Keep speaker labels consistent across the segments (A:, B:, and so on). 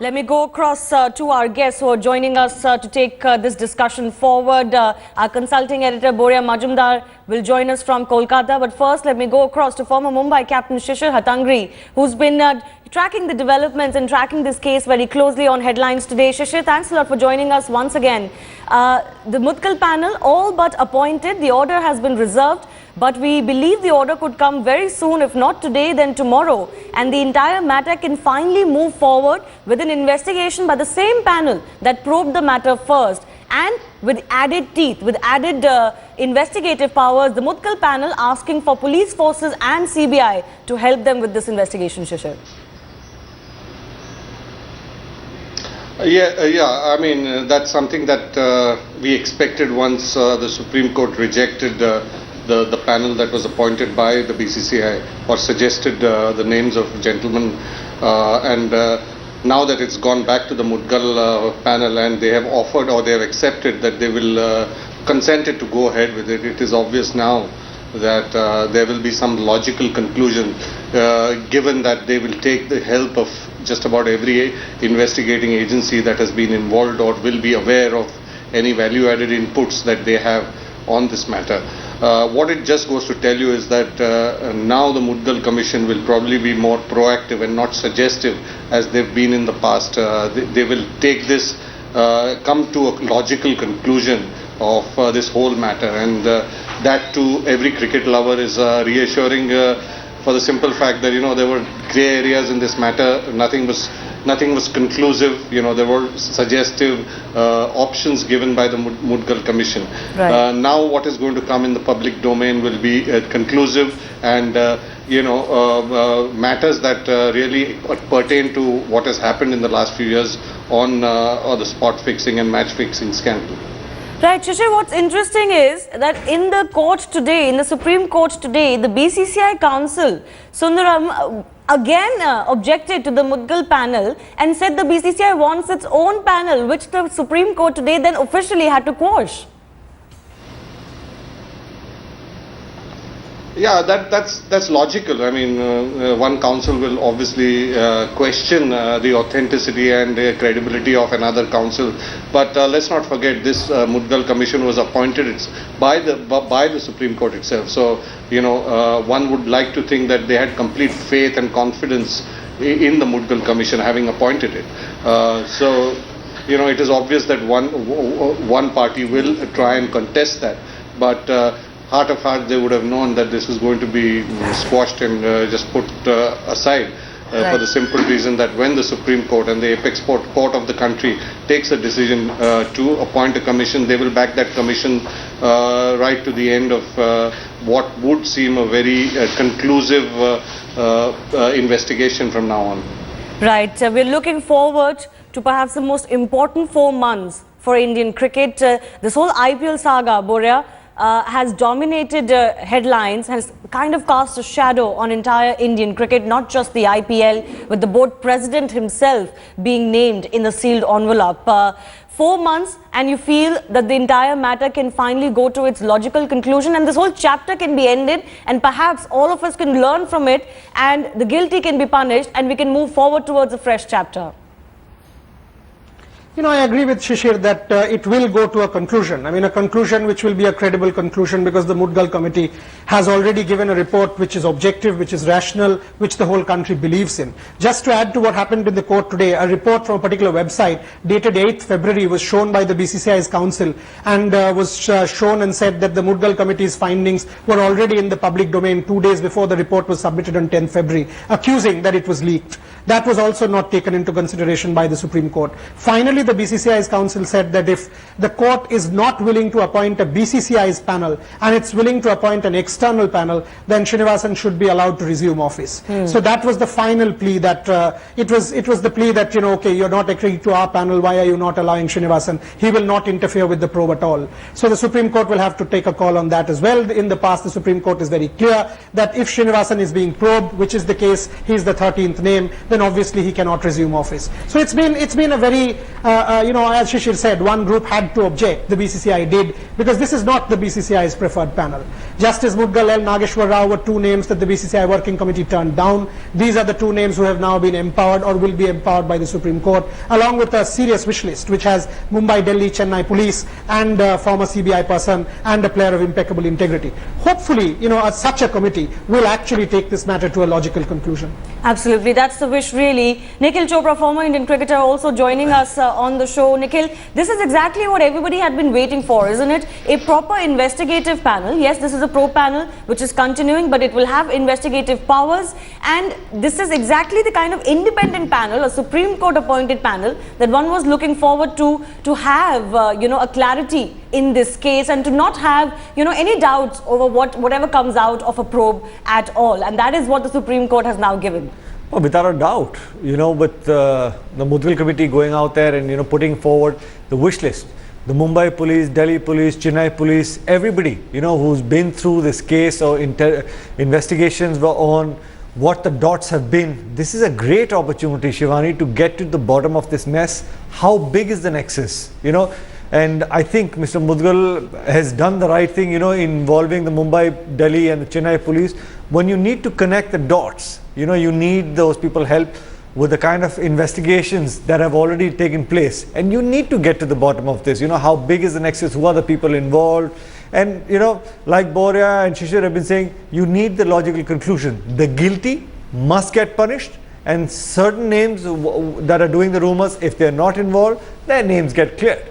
A: Let me go across to our guests who are joining us to take this discussion forward. Our consulting editor, Boria Majumdar, will join us from Kolkata. But first, let me go across to former Mumbai captain Shishir Hatangri, who's been tracking the developments and tracking this case very closely on headlines today. Shishir, thanks a lot for joining us once again. The Mutkal panel all but appointed. The order has been reserved. But we believe the order could come very soon, if not today, then tomorrow. And the entire matter can finally move forward with an investigation by the same panel that probed the matter first. And with added teeth, with added investigative powers, the Mutkal panel asking for police forces and CBI to help them with this investigation, Shishir.
B: I mean, that's something that we expected once the Supreme Court rejected the panel that was appointed by the BCCI or suggested the names of gentlemen, and now that it's gone back to the Mutkal panel and they have offered or they have accepted that they will consented to go ahead with it, it is obvious now that there will be some logical conclusion given that they will take the help of just about every investigating agency that has been involved or will be aware of any value-added inputs that they have on this matter. What it just goes to tell you is that now the Mutkal Commission will probably be more proactive and not suggestive as they've been in the past. They will take this, come to a logical conclusion of this whole matter, and that to every cricket lover is reassuring for the simple fact that, you know, there were grey areas in this matter. Nothing was conclusive. You know, there were suggestive options given by the Mutkal Commission.
A: Right.
B: Now what is going to come in the public domain will be conclusive and matters that really pertain to what has happened in the last few years on the spot fixing and match fixing scandal.
A: Right, Shishir, what's interesting is that in the court today, in the Supreme Court today, the BCCI counsel, Sundaram, again objected to the Mutkal panel and said the BCCI wants its own panel, which the Supreme Court today then officially had to quash.
B: Yeah, that's logical. I mean, one council will obviously question the authenticity and credibility of another council, but let's not forget this Mutkal Commission was appointed by the Supreme Court itself. So, you know, one would like to think that they had complete faith and confidence in the Mutkal Commission having appointed it. So, you know, it is obvious that one party will try and contest that, but heart of heart, they would have known that this was going to be squashed and just put aside for the simple reason that when the Supreme Court and the apex court of the country takes a decision to appoint a commission, they will back that commission right to the end of what would seem a very conclusive investigation from now on.
A: Right. We're looking forward to perhaps the most important 4 months for Indian cricket. This whole IPL saga, Boria, has dominated headlines, has kind of cast a shadow on entire Indian cricket, not just the IPL, with the board president himself being named in the sealed envelope. 4 months and you feel that the entire matter can finally go to its logical conclusion and this whole chapter can be ended and perhaps all of us can learn from it and the guilty can be punished and we can move forward towards a fresh chapter.
C: You know, I agree with Shishir that it will go to a conclusion. I mean, a conclusion which will be a credible conclusion because the Mutkal Committee has already given a report which is objective, which is rational, which the whole country believes in. Just to add to what happened in the court today, a report from a particular website dated 8th February was shown by the BCCI's counsel and was shown and said that the Mutkal Committee's findings were already in the public domain 2 days before the report was submitted on 10th February, accusing that it was leaked. That was also not taken into consideration by the Supreme Court. Finally, the BCCI's counsel said that if the court is not willing to appoint a BCCI's panel and it's willing to appoint an external panel, then Srinivasan should be allowed to resume office. So that was the final plea that it was the plea that, you know, okay, you're not agreeing to our panel, why are you not allowing Srinivasan? He will not interfere with the probe at all. So the Supreme Court will have to take a call on that as well. In the past, the Supreme Court is very clear that if Srinivasan is being probed, which is the case, he's the 13th name, then then obviously he cannot resume office. So it's been a very, as Shishir said, one group had to object, the BCCI did, because this is not the BCCI's preferred panel. Justice Mudgal and Nageshwar Rao were two names that the BCCI Working Committee turned down. These are the two names who have now been empowered or will be empowered by the Supreme Court, along with a serious wish list, which has Mumbai, Delhi, Chennai police, and a former CBI person, and a player of impeccable integrity. Hopefully, such a committee will actually take this matter to a logical conclusion.
A: Absolutely, that's the wish really. Nikhil Chopra, former Indian cricketer, also joining us on the show. Nikhil, this is exactly what everybody had been waiting for, isn't it? A proper investigative panel. Yes, this is a probe panel which is continuing, but it will have investigative powers, and this is exactly the kind of independent panel, a Supreme Court appointed panel, that one was looking forward to have a clarity in this case, and to not have any doubts over whatever comes out of a probe at all. And that is what the Supreme Court has now given.
D: Well, without a doubt, with the Mudgal committee going out there and putting forward the wish list, the Mumbai police, Delhi police, Chennai police, everybody who's been through this case or investigations were on what the dots have been. This is a great opportunity, Shivani, to get to the bottom of this mess. How big is the nexus? And I think Mr. Mudgal has done the right thing, involving the Mumbai, Delhi and the Chennai police. When you need to connect the dots, you need those people help with the kind of investigations that have already taken place. And you need to get to the bottom of this. How big is the nexus? Who are the people involved? And, like Boria and Shishir have been saying, you need the logical conclusion. The guilty must get punished, and certain names that are doing the rumors, if they're not involved, their names get cleared.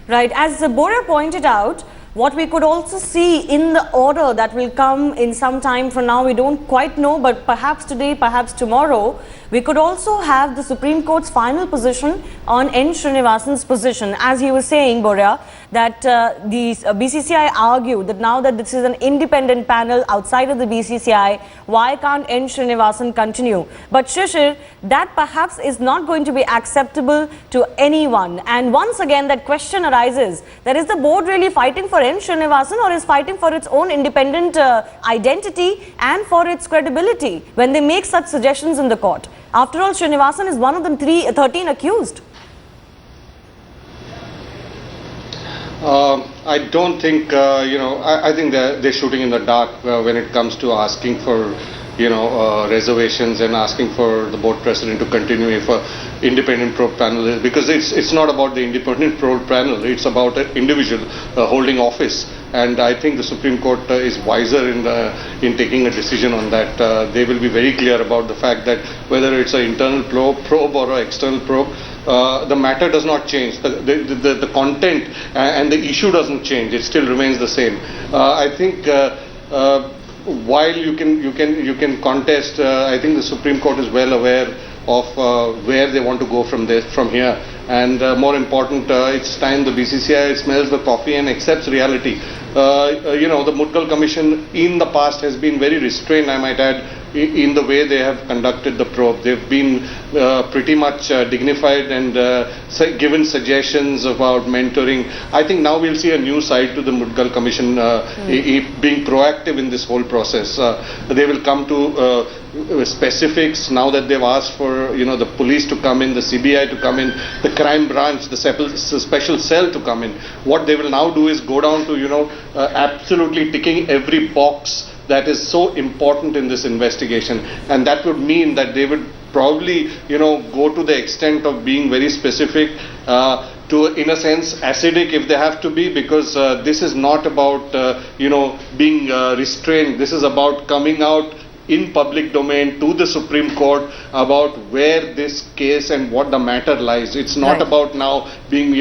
A: Right. As Boria pointed out, what we could also see in the order that will come in some time from now, we don't quite know, but perhaps today, perhaps tomorrow, we could also have the Supreme Court's final position on N. Srinivasan's position. As he was saying, Boria, that the BCCI argued that now that this is an independent panel outside of the BCCI, why can't N. Srinivasan continue? But Shishir, that perhaps is not going to be acceptable to anyone. And once again, that question arises, that is the board really fighting for N. Srinivasan, or is fighting for its own independent identity and for its credibility when they make such suggestions in the court? After all, Srinivasan is one of them 13 accused.
B: I don't think, I think they're shooting in the dark when it comes to asking for, reservations and asking for the board president to continue for independent probe panel, because it's not about the independent probe panel, it's about an individual holding office. And I think the Supreme Court is wiser in taking a decision on that. They will be very clear about the fact that whether it's an internal probe or an external probe, the matter does not change. The content and the issue doesn't change. It still remains the same. I think while you can contest, I think the Supreme Court is well aware of where they want to go from here. And more important, it's time the BCCI smells the coffee and accepts reality. The Mudgal Commission in the past has been very restrained, I might add, in the way they have conducted the probe. They've been pretty much dignified and given suggestions about mentoring. I think now we'll see a new side to the Mudgal Commission being proactive in this whole process. They will come to specifics now that they've asked for the police to come in, the CBI to come in, the crime branch, the special cell to come in. What they will now do is go down to absolutely ticking every box that is so important in this investigation, and that would mean that they would probably go to the extent of being very specific, to in a sense acidic if they have to be, because this is not about being restrained. This is about coming out in public domain to the Supreme Court about where this case and what the matter lies. It's not about now being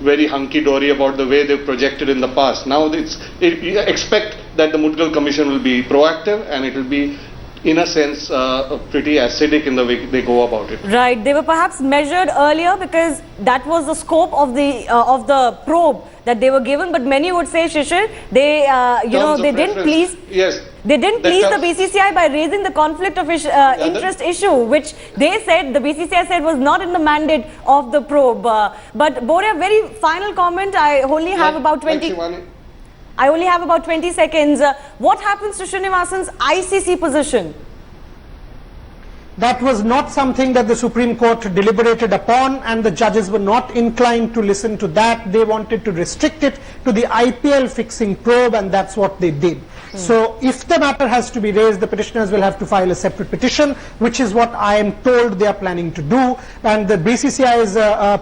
B: very hunky-dory about the way they've projected in the past. Now expect that the Mudgal Commission will be proactive, and it will be in a sense pretty acidic in the way they go about it.
A: Right, they were perhaps measured earlier because that was the scope of the probe that they were given, but many would say, Shishir, they they didn't please.
B: Yes.
A: They didn't please the BCCI by raising the conflict of interest issue, which the BCCI said was not in the mandate of the probe. But Boria, very final comment. I only have about 20 seconds. What happens to Srinivasan's ICC position?
C: That was not something that the Supreme Court deliberated upon, and the judges were not inclined to listen to that. They wanted to restrict it to the IPL fixing probe, and that's what they did. So if the matter has to be raised, the petitioners will have to file a separate petition, which is what I am told they are planning to do. And the BCCI's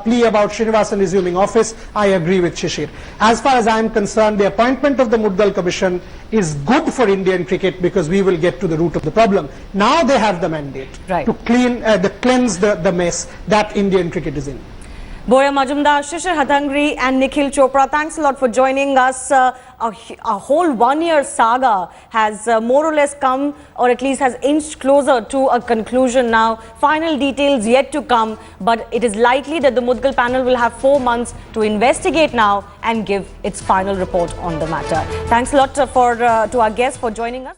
C: plea about Srinivasan resuming office, I agree with Shishir. As far as I am concerned, the appointment of the Mudgal Commission is good for Indian cricket because we will get to the root of the problem. Now they have the mandate to cleanse the mess that Indian cricket is in.
A: Boria Majumdar, Shishir Hadangri and Nikhil Chopra, thanks a lot for joining us. A whole one-year saga has more or less come, or at least has inched closer to a conclusion now. Final details yet to come, but it is likely that the Mudgal panel will have 4 months to investigate now and give its final report on the matter. Thanks a lot to our guests for joining us.